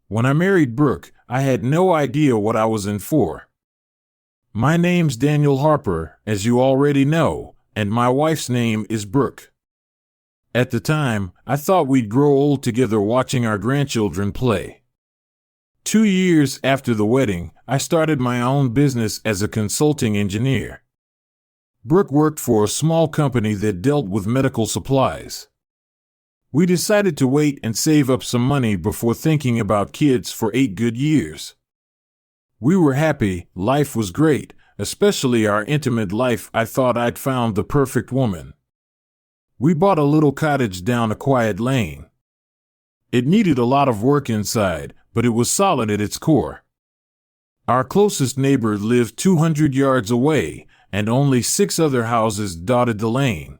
When I married Brooke, I had no idea what I was in for. My name's Daniel Harper, as you already know, and my wife's name is Brooke. At the time, I thought we'd grow old together watching our grandchildren play. 2 years after the wedding, I started my own business as a consulting engineer. Brooke worked for a small company that dealt with medical supplies. We decided to wait and save up some money before thinking about kids for 8 good years. We were happy, life was great, especially our intimate life. I thought I'd found the perfect woman. We bought a little cottage down a quiet lane. It needed a lot of work inside, but it was solid at its core. Our closest neighbor lived 200 yards away, and only 6 other houses dotted the lane.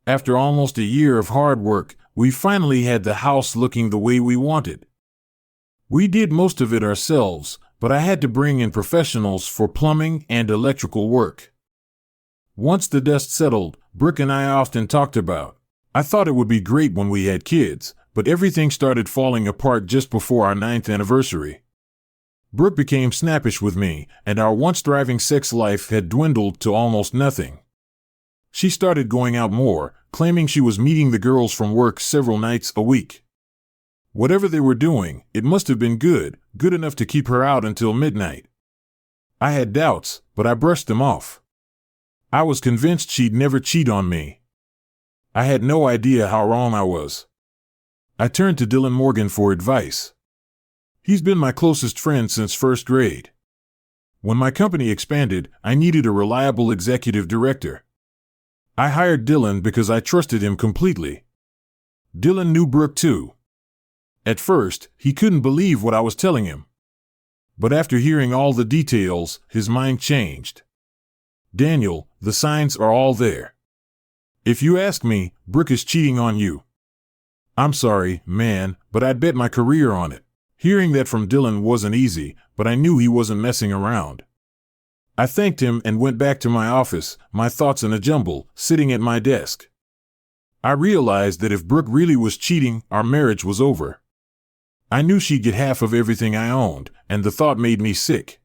After almost a year of hard work, we finally had the house looking the way we wanted. We did most of it ourselves, but I had to bring in professionals for plumbing and electrical work. Once the dust settled, Brooke and I often talked about, I thought it would be great when we had kids, but everything started falling apart just before our 9th anniversary. Brooke became snappish with me, and our once thriving sex life had dwindled to almost nothing. She started going out more, claiming she was meeting the girls from work several nights a week. Whatever they were doing, it must have been good enough to keep her out until midnight. I had doubts, but I brushed them off. I was convinced she'd never cheat on me. I had no idea how wrong I was. I turned to Dylan Morgan for advice. He's been my closest friend since first grade. When my company expanded, I needed a reliable executive director. I hired Dylan because I trusted him completely. Dylan knew Brooke too. At first, he couldn't believe what I was telling him. But after hearing all the details, his mind changed. Daniel, the signs are all there. If you ask me, Brooke is cheating on you. I'm sorry, man, but I'd bet my career on it. Hearing that from Dylan wasn't easy, but I knew he wasn't messing around. I thanked him and went back to my office, my thoughts in a jumble, sitting at my desk. I realized that if Brooke really was cheating, our marriage was over. I knew she'd get half of everything I owned, and the thought made me sick.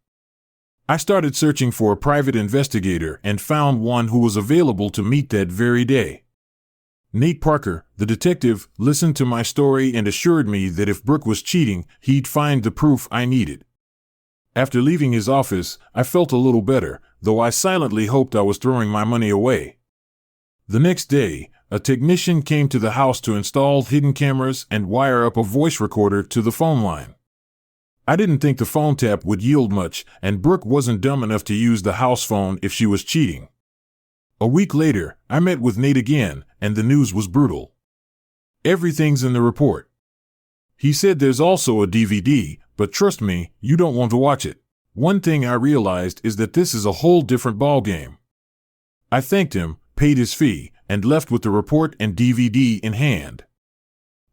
I started searching for a private investigator and found one who was available to meet that very day. Nate Parker, the detective, listened to my story and assured me that if Brooke was cheating, he'd find the proof I needed. After leaving his office, I felt a little better, though I silently hoped I was throwing my money away. The next day, a technician came to the house to install hidden cameras and wire up a voice recorder to the phone line. I didn't think the phone tap would yield much, and Brooke wasn't dumb enough to use the house phone if she was cheating. A week later, I met with Nate again, and the news was brutal. Everything's in the report. He said there's also a DVD, but trust me, you don't want to watch it. One thing I realized is that this is a whole different ballgame. I thanked him, paid his fee, and left with the report and DVD in hand.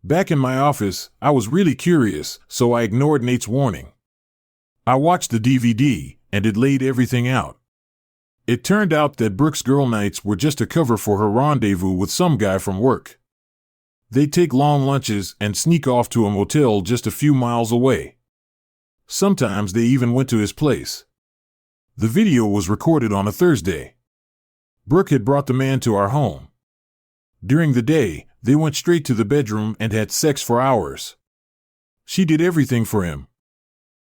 Back in my office, I was really curious, so I ignored Nate's warning. I watched the DVD, and it laid everything out. It turned out that Brooke's girl nights were just a cover for her rendezvous with some guy from work. They'd take long lunches and sneak off to a motel just a few miles away. Sometimes they even went to his place. The video was recorded on a Thursday. Brooke had brought the man to our home. During the day, they went straight to the bedroom and had sex for hours. She did everything for him.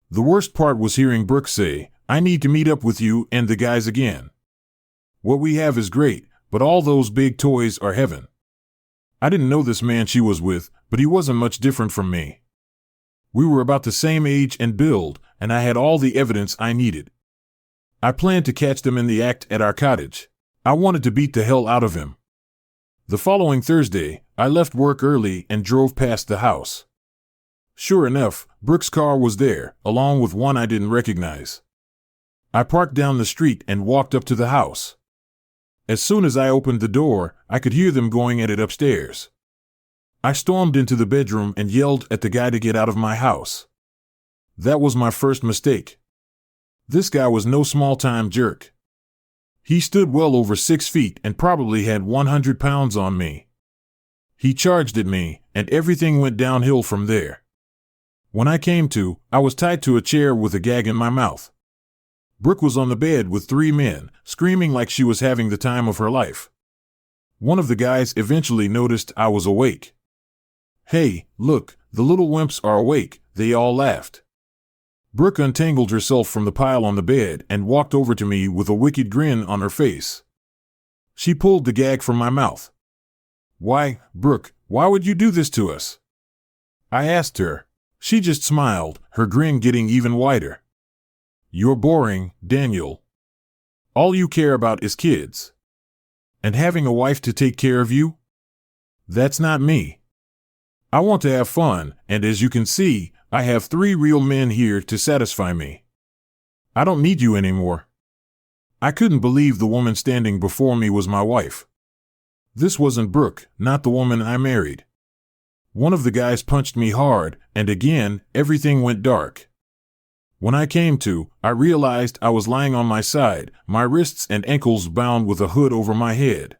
The worst part was hearing Brooke say, "I need to meet up with you and the guys again. What we have is great, but all those big toys are heaven." I didn't know this man she was with, but he wasn't much different from me. We were about the same age and build, and I had all the evidence I needed. I planned to catch them in the act at our cottage. I wanted to beat the hell out of him. The following Thursday, I left work early and drove past the house. Sure enough, Brooke's car was there, along with one I didn't recognize. I parked down the street and walked up to the house. As soon as I opened the door, I could hear them going at it upstairs. I stormed into the bedroom and yelled at the guy to get out of my house. That was my first mistake. This guy was no small-time jerk. He stood well over 6 feet and probably had 100 pounds on me. He charged at me, and everything went downhill from there. When I came to, I was tied to a chair with a gag in my mouth. Brooke was on the bed with 3 men, screaming like she was having the time of her life. One of the guys eventually noticed I was awake. "Hey, look, the little wimps are awake," they all laughed. Brooke untangled herself from the pile on the bed and walked over to me with a wicked grin on her face. She pulled the gag from my mouth. "Why, Brooke, why would you do this to us?" I asked her. She just smiled, her grin getting even wider. "You're boring, Daniel. All you care about is kids. And having a wife to take care of you? That's not me. I want to have fun, and as you can see, I have 3 real men here to satisfy me. I don't need you anymore." I couldn't believe the woman standing before me was my wife. This wasn't Brooke, not the woman I married. One of the guys punched me hard, and again, everything went dark. When I came to, I realized I was lying on my side, my wrists and ankles bound with a hood over my head.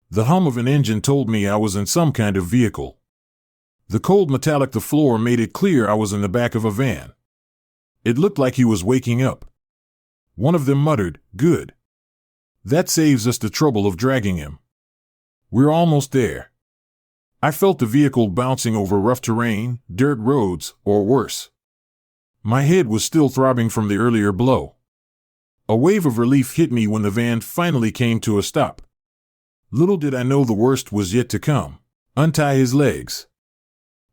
The hum of an engine told me I was in some kind of vehicle. The cold metallic the floor made it clear I was in the back of a van. It looked like he was waking up. One of them muttered, "Good. That saves us the trouble of dragging him. We're almost there." I felt the vehicle bouncing over rough terrain, dirt roads, or worse. My head was still throbbing from the earlier blow. A wave of relief hit me when the van finally came to a stop. Little did I know the worst was yet to come. "Untie his legs.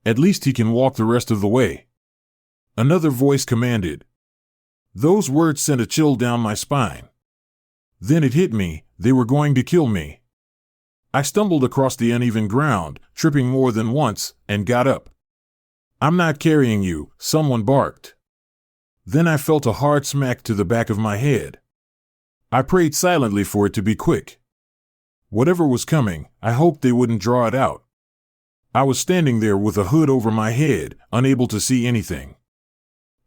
At least he can walk the rest of the way," another voice commanded. Those words sent a chill down my spine. Then it hit me, they were going to kill me. I stumbled across the uneven ground, tripping more than once, and got up. "I'm not carrying you," someone barked. Then I felt a hard smack to the back of my head. I prayed silently for it to be quick. Whatever was coming, I hoped they wouldn't draw it out. I was standing there with a hood over my head, unable to see anything.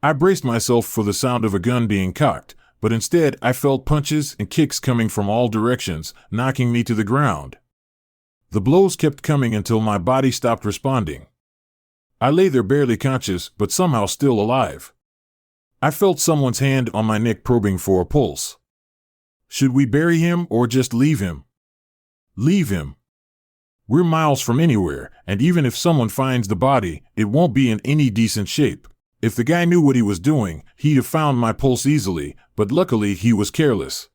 I braced myself for the sound of a gun being cocked, but instead I felt punches and kicks coming from all directions, knocking me to the ground. The blows kept coming until my body stopped responding. I lay there barely conscious, but somehow still alive. I felt someone's hand on my neck probing for a pulse. Should we bury him or just leave him? Leave him. We're miles from anywhere, and even if someone finds the body, it won't be in any decent shape. If the guy knew what he was doing, he'd have found my pulse easily, but luckily he was careless.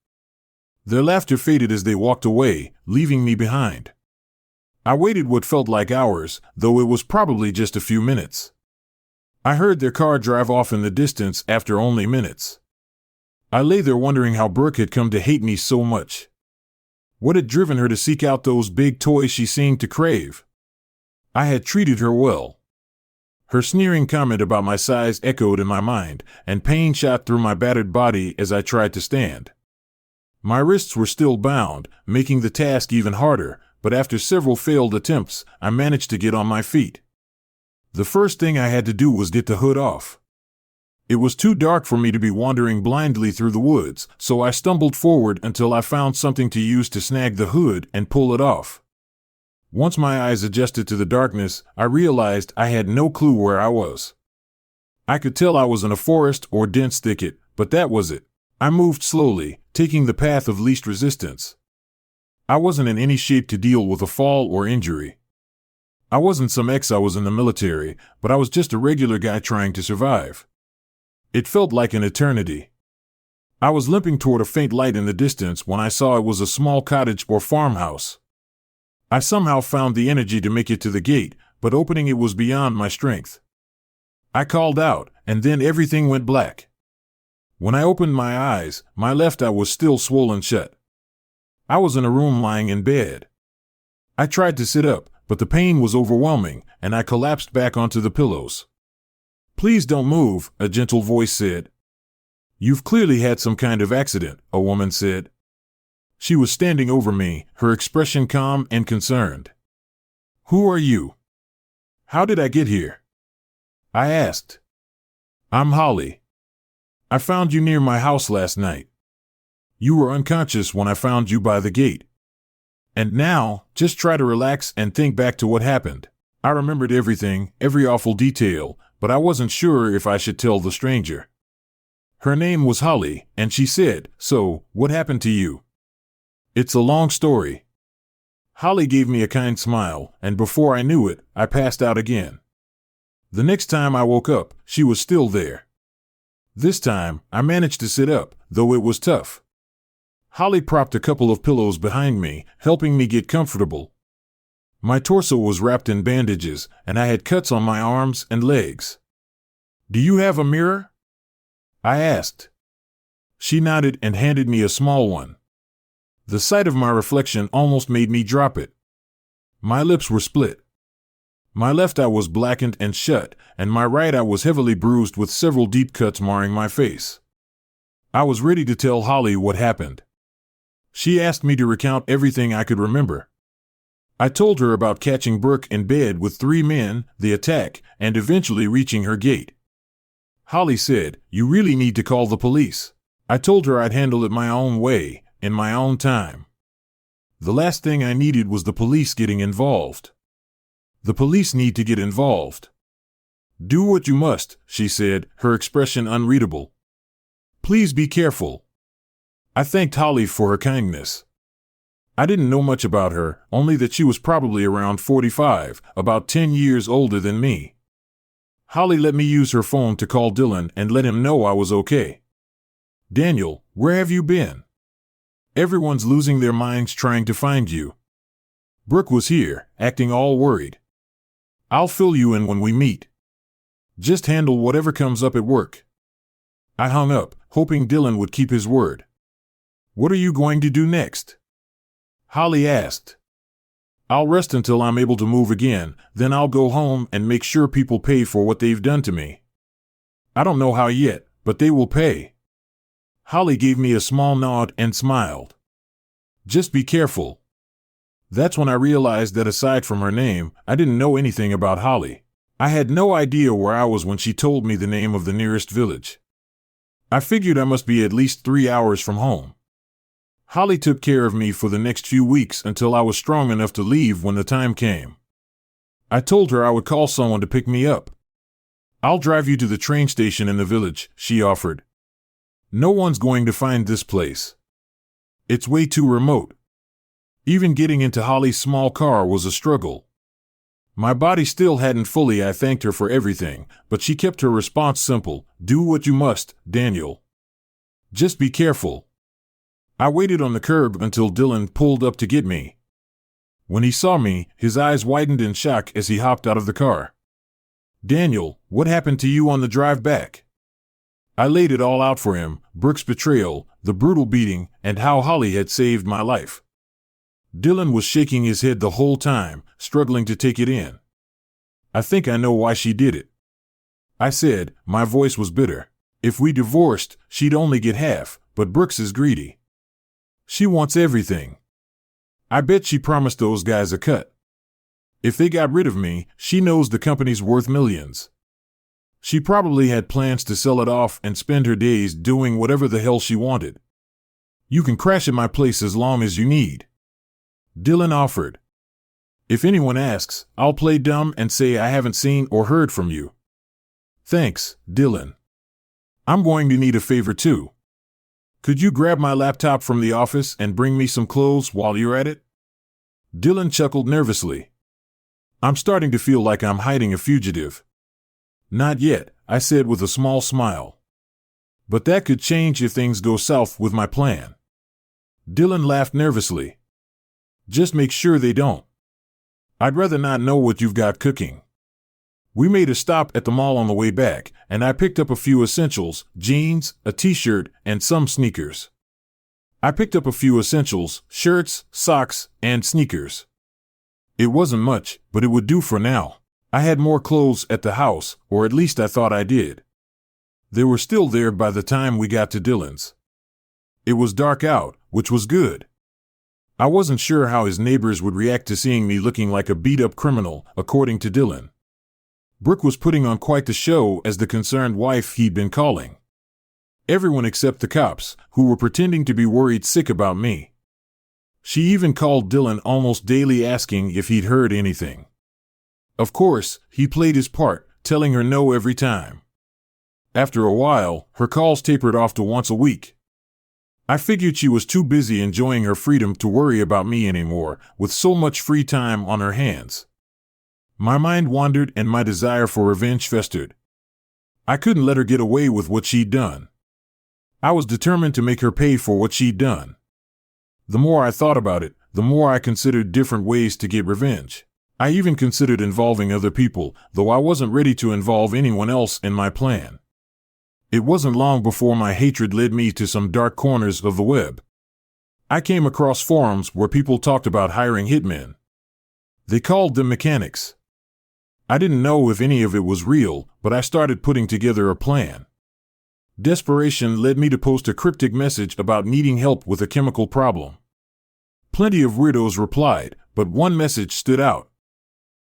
Their laughter faded as they walked away, leaving me behind. I waited what felt like hours, though it was probably just a few minutes. I heard their car drive off in the distance after only minutes. I lay there wondering how Brooke had come to hate me so much. What had driven her to seek out those big toys she seemed to crave? I had treated her well. Her sneering comment about my size echoed in my mind, and pain shot through my battered body as I tried to stand. My wrists were still bound, making the task even harder, but after several failed attempts, I managed to get on my feet. The first thing I had to do was get the hood off. It was too dark for me to be wandering blindly through the woods, so I stumbled forward until I found something to use to snag the hood and pull it off. Once my eyes adjusted to the darkness, I realized I had no clue where I was. I could tell I was in a forest or dense thicket, but that was it. I moved slowly, taking the path of least resistance. I wasn't in any shape to deal with a fall or injury. I wasn't some ex I was in the military, but I was just a regular guy trying to survive. It felt like an eternity. I was limping toward a faint light in the distance when I saw it was a small cottage or farmhouse. I somehow found the energy to make it to the gate, but opening it was beyond my strength. I called out, and then everything went black. When I opened my eyes, my left eye was still swollen shut. I was in a room lying in bed. I tried to sit up, but the pain was overwhelming, and I collapsed back onto the pillows. "Please don't move," a gentle voice said. "You've clearly had some kind of accident," a woman said. She was standing over me, her expression calm and concerned. "Who are you? How did I get here?" I asked. "I'm Holly. I found you near my house last night. You were unconscious when I found you by the gate. And now, just try to relax and think back to what happened." I remembered everything, every awful detail, but I wasn't sure if I should tell the stranger. Her name was Holly, and she said, "So, what happened to you?" "It's a long story." Holly gave me a kind smile, and before I knew it, I passed out again. The next time I woke up, she was still there. This time, I managed to sit up, though it was tough. Holly propped a couple of pillows behind me, helping me get comfortable. My torso was wrapped in bandages, and I had cuts on my arms and legs. "Do you have a mirror?" I asked. She nodded and handed me a small one. The sight of my reflection almost made me drop it. My lips were split. My left eye was blackened and shut, and my right eye was heavily bruised with several deep cuts marring my face. I was ready to tell Holly what happened. She asked me to recount everything I could remember. I told her about catching Brooke in bed with 3 men, the attack, and eventually reaching her gate. Holly said, "You really need to call the police." I told her I'd handle it my own way, in my own time. The last thing I needed was the police getting involved. The police need to get involved. "Do what you must," she said, her expression unreadable. "Please be careful." I thanked Holly for her kindness. I didn't know much about her, only that she was probably around 45, about 10 years older than me. Holly let me use her phone to call Dylan and let him know I was okay. "Daniel, where have you been? Everyone's losing their minds trying to find you." Brooke was here, acting all worried. "I'll fill you in when we meet. Just handle whatever comes up at work." I hung up, hoping Dylan would keep his word. "What are you going to do next?" Holly asked. "I'll rest until I'm able to move again, then I'll go home and make sure people pay for what they've done to me. I don't know how yet, but they will pay." Holly gave me a small nod and smiled. "Just be careful." That's when I realized that aside from her name, I didn't know anything about Holly. I had no idea where I was when she told me the name of the nearest village. I figured I must be at least 3 hours from home. Holly took care of me for the next few weeks until I was strong enough to leave when the time came. I told her I would call someone to pick me up. "I'll drive you to the train station in the village," she offered. "No one's going to find this place. It's way too remote." Even getting into Holly's small car was a struggle. My body still hadn't fully. I thanked her for everything, but she kept her response simple: "Do what you must, Daniel. Just be careful." I waited on the curb until Dylan pulled up to get me. When he saw me, his eyes widened in shock as he hopped out of the car. "Daniel, what happened to you on the drive back?" I laid it all out for him: Brooke's betrayal, the brutal beating, and how Holly had saved my life. Dylan was shaking his head the whole time, struggling to take it in. "I think I know why she did it," I said. My voice was bitter. "If we divorced, she'd only get half, but Brooks is greedy. She wants everything. I bet she promised those guys a cut. If they got rid of me, she knows the company's worth millions. She probably had plans to sell it off and spend her days doing whatever the hell she wanted. You can crash at my place as long as you need," Dylan offered. "If anyone asks, I'll play dumb and say I haven't seen or heard from you." "Thanks, Dylan. I'm going to need a favor too. Could you grab my laptop from the office and bring me some clothes while you're at it?" Dylan chuckled nervously. "I'm starting to feel like I'm hiding a fugitive." "Not yet," I said with a small smile. "But that could change if things go south with my plan." Dylan laughed nervously. "Just make sure they don't. I'd rather not know what you've got cooking." We made a stop at the mall on the way back, and I picked up a few essentials: jeans, a t-shirt, and some sneakers. I picked up a few essentials: shirts, socks, and sneakers. It wasn't much, but it would do for now. I had more clothes at the house, or at least I thought I did. They were still there by the time we got to Dylan's. It was dark out, which was good. I wasn't sure how his neighbors would react to seeing me looking like a beat-up criminal, according to Dylan. Brooke was putting on quite the show as the concerned wife he'd been calling. Everyone except the cops, who were pretending to be worried sick about me. She even called Dylan almost daily asking if he'd heard anything. Of course, he played his part, telling her no every time. After a while, her calls tapered off to once a week. I figured she was too busy enjoying her freedom to worry about me anymore, with so much free time on her hands. My mind wandered and my desire for revenge festered. I couldn't let her get away with what she'd done. I was determined to make her pay for what she'd done. The more I thought about it, the more I considered different ways to get revenge. I even considered involving other people, though I wasn't ready to involve anyone else in my plan. It wasn't long before my hatred led me to some dark corners of the web. I came across forums where people talked about hiring hitmen. They called them mechanics. I didn't know if any of it was real, but I started putting together a plan. Desperation led me to post a cryptic message about needing help with a chemical problem. Plenty of weirdos replied, but one message stood out.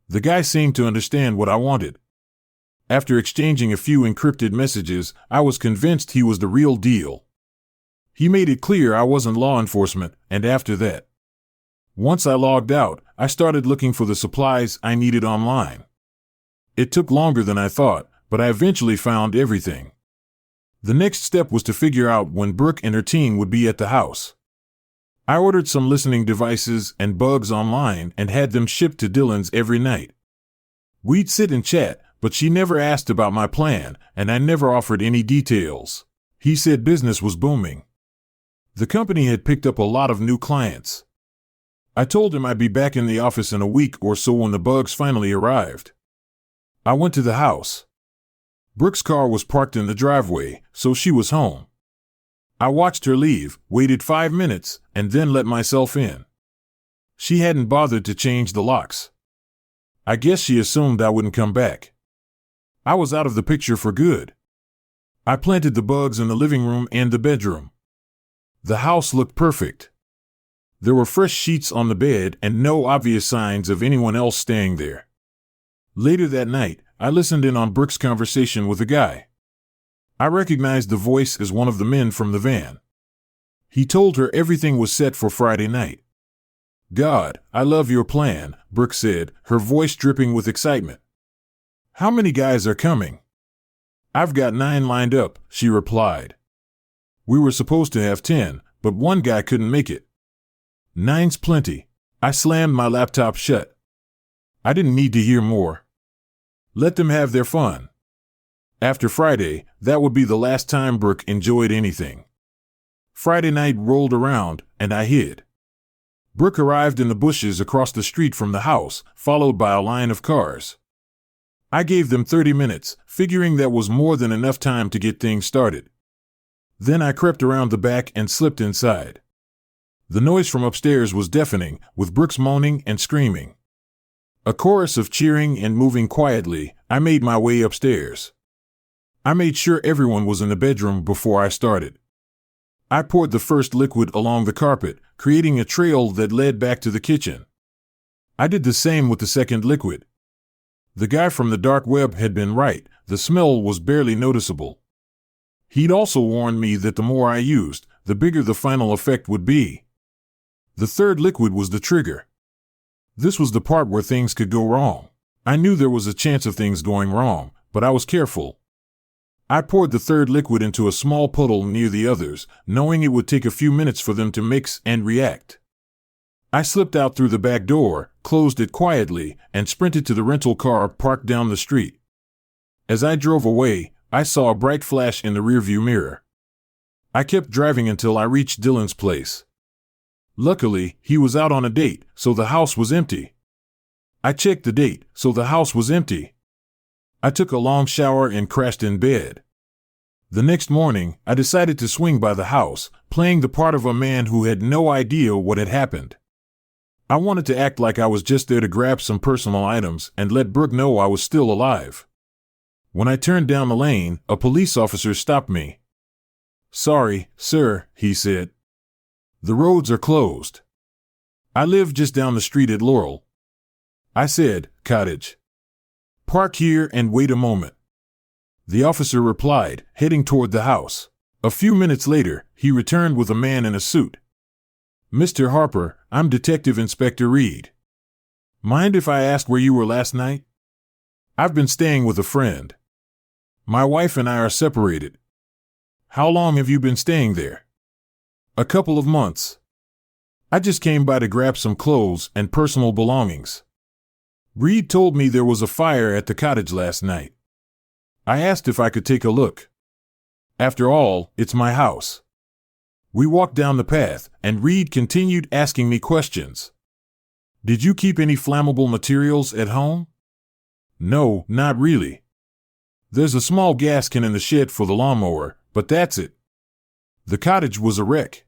The guy seemed to understand what I wanted. After exchanging a few encrypted messages, I was convinced he was the real deal. He made it clear I wasn't law enforcement, and after that, once I logged out, I started looking for the supplies I needed online. It took longer than I thought, but I eventually found everything. The next step was to figure out when Brooke and her team would be at the house. I ordered some listening devices and bugs online and had them shipped to Dylan's every night. We'd sit and chat, but she never asked about my plan, and I never offered any details. He said business was booming. The company had picked up a lot of new clients. I told him I'd be back in the office in a week or so when the bugs finally arrived. I went to the house. Brooke's car was parked in the driveway, so she was home. I watched her leave, waited 5 minutes, and then let myself in. She hadn't bothered to change the locks. I guess she assumed I wouldn't come back. I was out of the picture for good. I planted the bugs in the living room and the bedroom. The house looked perfect. There were fresh sheets on the bed and no obvious signs of anyone else staying there. Later that night, I listened in on Brooke's conversation with a guy. I recognized the voice as one of the men from the van. He told her everything was set for Friday night. "God, I love your plan," Brooke said, her voice dripping with excitement. "How many guys are coming?" "I've got 9 lined up," she replied. "We were supposed to have 10, but one guy couldn't make it." "9's plenty." I slammed my laptop shut. I didn't need to hear more. Let them have their fun. After Friday, that would be the last time Brooke enjoyed anything. Friday night rolled around, and I hid. Brooke arrived in the bushes across the street from the house, followed by a line of cars. I gave them 30 minutes, figuring that was more than enough time to get things started. Then I crept around the back and slipped inside. The noise from upstairs was deafening, with Brooke's moaning and screaming. A chorus of cheering and moving quietly, I made my way upstairs. I made sure everyone was in the bedroom before I started. I poured the first liquid along the carpet, creating a trail that led back to the kitchen. I did the same with the second liquid. The guy from the dark web had been right, the smell was barely noticeable. He'd also warned me that the more I used, the bigger the final effect would be. The third liquid was the trigger. This was the part where things could go wrong. I knew there was a chance of things going wrong, but I was careful. I poured the third liquid into a small puddle near the others, knowing it would take a few minutes for them to mix and react. I slipped out through the back door, closed it quietly, and sprinted to the rental car parked down the street. As I drove away, I saw a bright flash in the rearview mirror. I kept driving until I reached Dylan's place. Luckily, he was out on a date, so the house was empty. I checked the date, so the house was empty. I took a long shower and crashed in bed. The next morning, I decided to swing by the house, playing the part of a man who had no idea what had happened. I wanted to act like I was just there to grab some personal items and let Brooke know I was still alive. When I turned down the lane, a police officer stopped me. "Sorry, sir," he said. "The roads are closed." "I live just down the street at Laurel." I said, "Cottage." "Park here and wait a moment." The officer replied, heading toward the house. A few minutes later, he returned with a man in a suit. "Mr. Harper, I'm Detective Inspector Reed. Mind if I ask where you were last night?" I've been staying with a friend. My wife and I are separated. How long have you been staying there? A couple of months. I just came by to grab some clothes and personal belongings. Reed told me there was a fire at the cottage last night. I asked if I could take a look. After all, it's my house. We walked down the path, and Reed continued asking me questions. Did you keep any flammable materials at home? No, not really. There's a small gas can in the shed for the lawnmower, but that's it. The cottage was a wreck.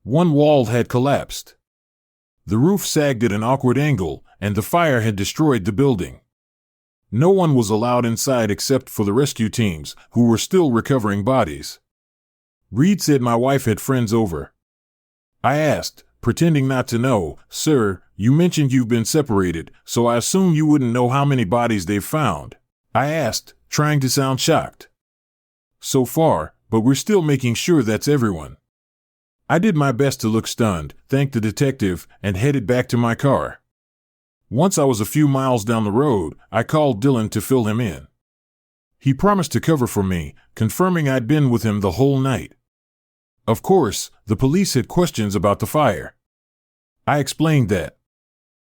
One wall had collapsed. The roof sagged at an awkward angle, and the fire had destroyed the building. No one was allowed inside except for the rescue teams, who were still recovering bodies. Reed said my wife had friends over. I asked, pretending not to know, "Sir, you mentioned you've been separated, so I assume you wouldn't know how many bodies they've found." I asked, trying to sound shocked. So far, but we're still making sure that's everyone. I did my best to look stunned, thanked the detective, and headed back to my car. Once I was a few miles down the road, I called Dylan to fill him in. He promised to cover for me, confirming I'd been with him the whole night. Of course, the police had questions about the fire. I explained that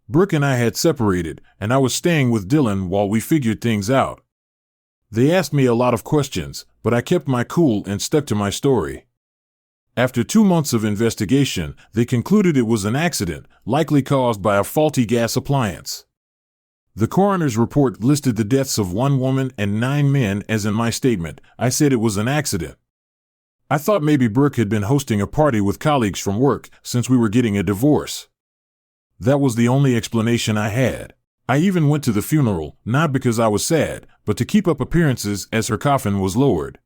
Brooke and I had separated, and I was staying with Dylan while we figured things out. They asked me a lot of questions, but I kept my cool and stuck to my story. After 2 months of investigation, they concluded it was an accident, likely caused by a faulty gas appliance. The coroner's report listed the deaths of 1 woman and 9 men as in my statement. I said it was an accident. I thought maybe Brooke had been hosting a party with colleagues from work since we were getting a divorce. That was the only explanation I had. I even went to the funeral, not because I was sad, but to keep up appearances as her coffin was lowered.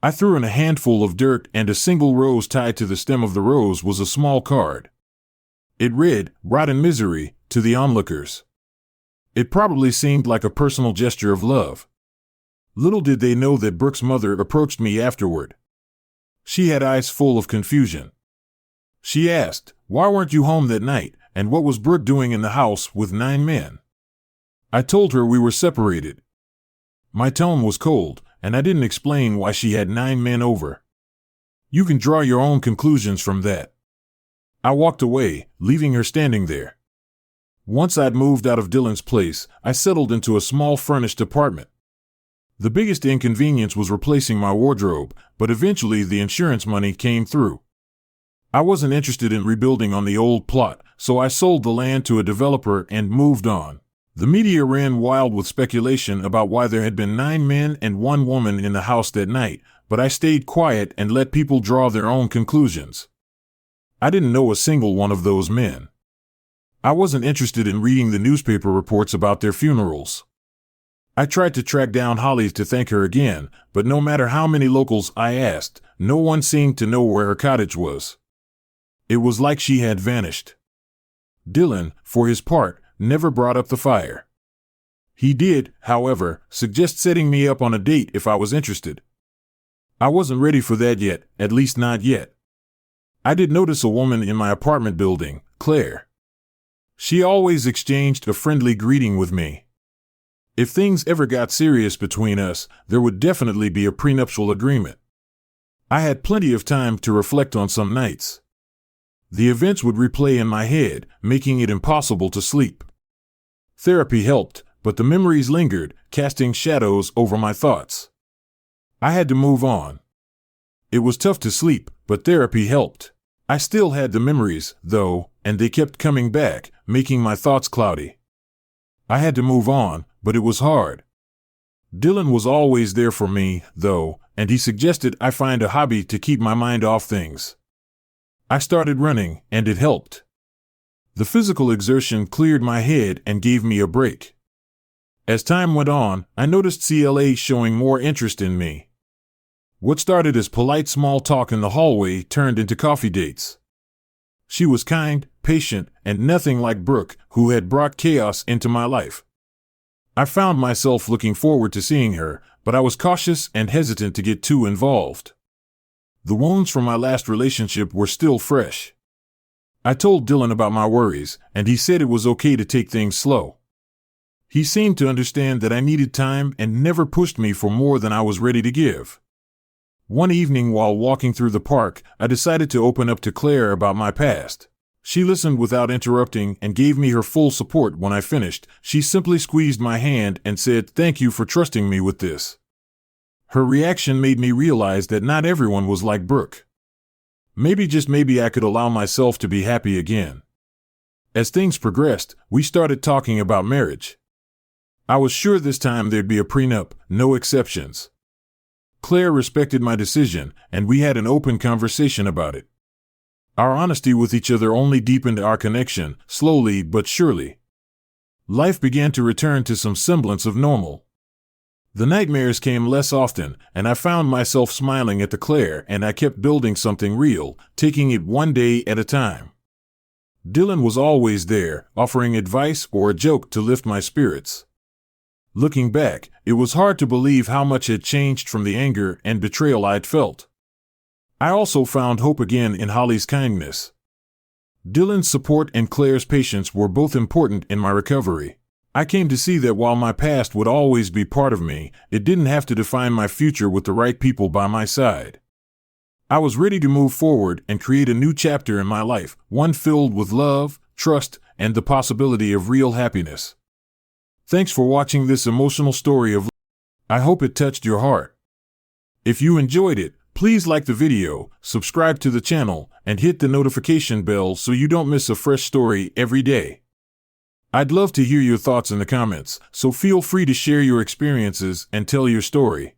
I threw in a handful of dirt, and a single rose tied to the stem of the rose was a small card. It read, "Rot in misery," to the onlookers. It probably seemed like a personal gesture of love. Little did they know that Brooke's mother approached me afterward. She had eyes full of confusion. She asked, "Why weren't you home that night, and what was Brooke doing in the house with 9 men?" I told her we were separated. My tone was cold, and I didn't explain why she had 9 men over. You can draw your own conclusions from that. I walked away, leaving her standing there. Once I'd moved out of Dylan's place, I settled into a small furnished apartment. The biggest inconvenience was replacing my wardrobe, but eventually the insurance money came through. I wasn't interested in rebuilding on the old plot, so I sold the land to a developer and moved on. The media ran wild with speculation about why there had been 9 men and 1 woman in the house that night, but I stayed quiet and let people draw their own conclusions. I didn't know a single one of those men. I wasn't interested in reading the newspaper reports about their funerals. I tried to track down Holly to thank her again, but no matter how many locals I asked, no one seemed to know where her cottage was. It was like she had vanished. Dylan, for his part, never brought up the fire. He did, however, suggest setting me up on a date if I was interested. I wasn't ready for that yet, at least not yet. I did notice a woman in my apartment building, Claire. She always exchanged a friendly greeting with me. If things ever got serious between us, there would definitely be a prenuptial agreement. I had plenty of time to reflect on some nights. The events would replay in my head, making it impossible to sleep. Therapy helped, but the memories lingered, casting shadows over my thoughts. I had to move on. It was tough to sleep, but therapy helped. I still had the memories, though, and they kept coming back, making my thoughts cloudy. I had to move on, but it was hard. Dylan was always there for me, though, and he suggested I find a hobby to keep my mind off things. I started running, and it helped. The physical exertion cleared my head and gave me a break. As time went on, I noticed CLA showing more interest in me. What started as polite small talk in the hallway turned into coffee dates. She was kind, patient, and nothing like Brooke, who had brought chaos into my life. I found myself looking forward to seeing her, but I was cautious and hesitant to get too involved. The wounds from my last relationship were still fresh. I told Dylan about my worries, and he said it was okay to take things slow. He seemed to understand that I needed time and never pushed me for more than I was ready to give. One evening while walking through the park, I decided to open up to Claire about my past. She listened without interrupting and gave me her full support. When I finished, she simply squeezed my hand and said, "Thank you for trusting me with this." Her reaction made me realize that not everyone was like Brooke. Maybe, just maybe, I could allow myself to be happy again. As things progressed, we started talking about marriage. I was sure this time there'd be a prenup, no exceptions. Claire respected my decision, and we had an open conversation about it. Our honesty with each other only deepened our connection, slowly but surely. Life began to return to some semblance of normal. The nightmares came less often, and I found myself smiling at Claire, and I kept building something real, taking it one day at a time. Dylan was always there, offering advice or a joke to lift my spirits. Looking back, it was hard to believe how much had changed from the anger and betrayal I'd felt. I also found hope again in Holly's kindness. Dylan's support and Claire's patience were both important in my recovery. I came to see that while my past would always be part of me, it didn't have to define my future with the right people by my side. I was ready to move forward and create a new chapter in my life, one filled with love, trust, and the possibility of real happiness. Thanks for watching this emotional story of life. I hope it touched your heart. If you enjoyed it, please like the video, subscribe to the channel, and hit the notification bell so you don't miss a fresh story every day. I'd love to hear your thoughts in the comments, so feel free to share your experiences and tell your story.